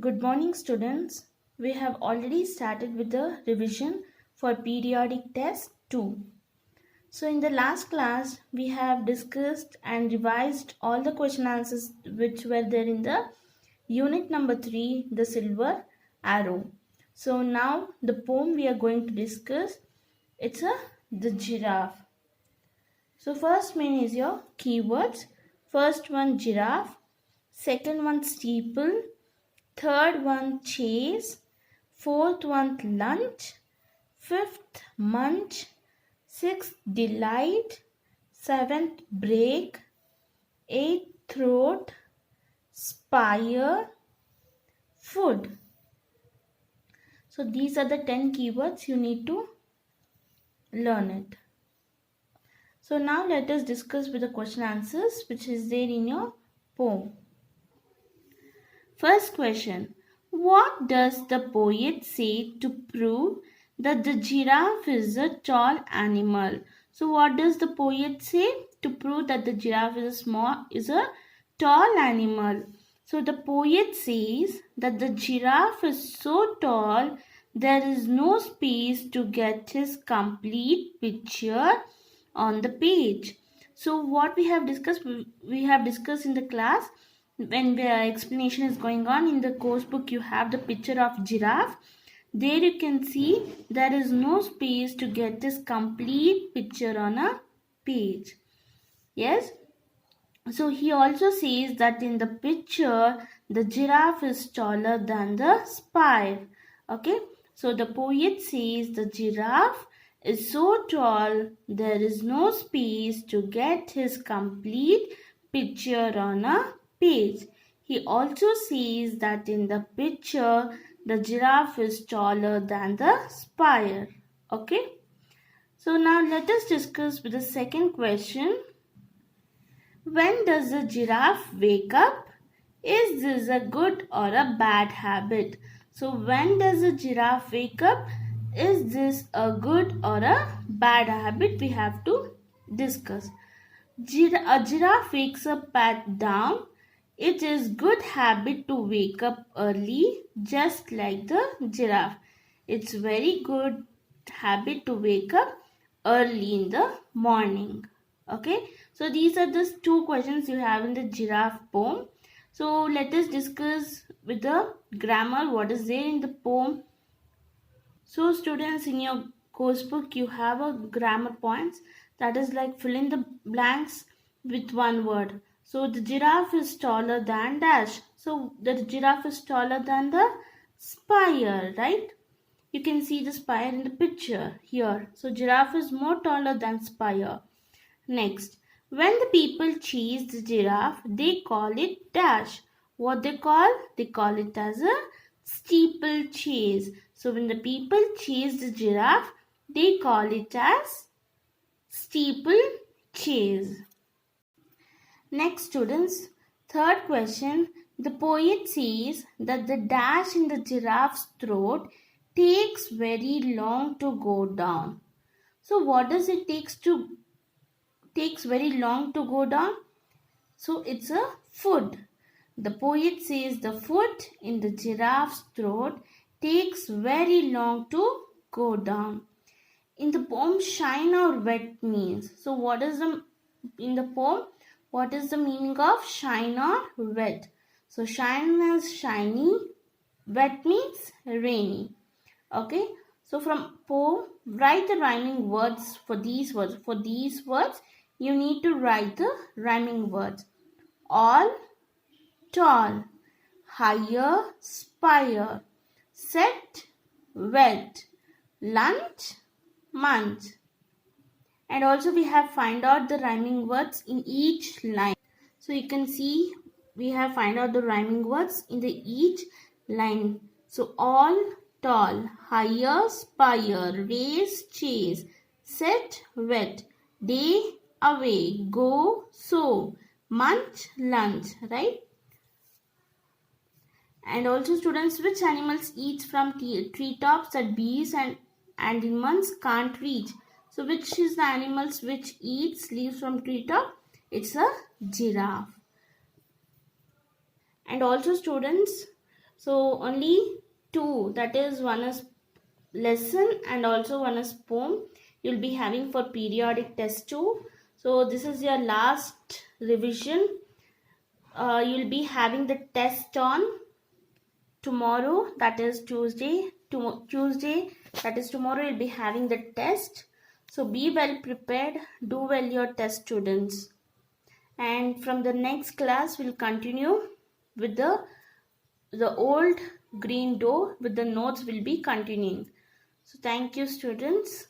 Good morning, students. We have already started with the revision for periodic test 2. So in the last class, we have discussed and revised all the question answers which were there in the unit number 3, the silver arrow. So now the poem we are going to discuss, it's the giraffe. So first main is your keywords. First one giraffe, second one steeple, third one chase, fourth one lunch, fifth munch, sixth delight, seventh break, eighth throat, spire, food. So these are the 10 keywords you need to learn it. So now let us discuss with the question answers which is there in your poem. First question. What does the poet say to prove that the giraffe is a tall animal? So what does the poet say to prove that the giraffe is a tall animal? So the poet says that the giraffe is so tall there is no space to get his complete picture on the page. So what we have discussed in the class when the explanation is going on in the course book. You have the picture of giraffe. There you can see there is no space to get this complete picture on a page. Yes. So he also says that in the picture the giraffe is taller than the spire. Okay. So the poet says the giraffe is so tall there is no space to get his complete picture on a page. He also says that in the picture the giraffe is taller than the spire. Okay. So now let us discuss with the second question. When does a giraffe wake up? Is this a good or a bad habit? So when does a giraffe wake up? Is this a good or a bad habit? We have to discuss. A giraffe wakes up at dawn. It is good habit to wake up early, just like the giraffe. It's very good habit to wake up early in the morning. Okay, so these are the two questions you have in the giraffe poem. So let us discuss with the grammar what is there in the poem. So students, in your course book you have a grammar points, that is like fill in the blanks with one word. So the giraffe is taller than dash. So the giraffe is taller than the spire, right? You can see the spire in the picture here. So giraffe is more taller than spire. Next, when the people chase the giraffe, they call it dash. What they call? They call it as a steeplechase. So when the people chase the giraffe, they call it as steeplechase. Next, students, third question. The poet says that the dash in the giraffe's throat takes very long to go down. So what does it takes very long to go down? So it's a foot. The poet says the foot in the giraffe's throat takes very long to go down. In the poem, shine or wet means. So what is the in the poem? What is the meaning of shine or wet? So shine is shiny, wet means rainy. Okay. So from poem, write the rhyming words for these words. For these words, you need to write the rhyming words. All, tall, higher, spire, set, wet, lunch, month. And also we have find out the rhyming words in each line. So you can see we have find out the rhyming words in the each line. So all, tall, higher, spire, race, chase, set, wet, day, away, go, sow, munch, lunch, right? And also students, which animals eat from treetops that bees and humans can't reach? So which is the animals which eats leaves from treetop? It's a giraffe. And also students, So only two, that is one is lesson and also one is poem, you'll be having for periodic test 2. So this is your last revision. You'll be having the test on tomorrow, that is Tuesday. Tuesday, that is tomorrow, you'll be having the test. So be well prepared, do well your test, students. And from the next class, we'll continue with the old green door with the notes will be continuing. So thank you, students.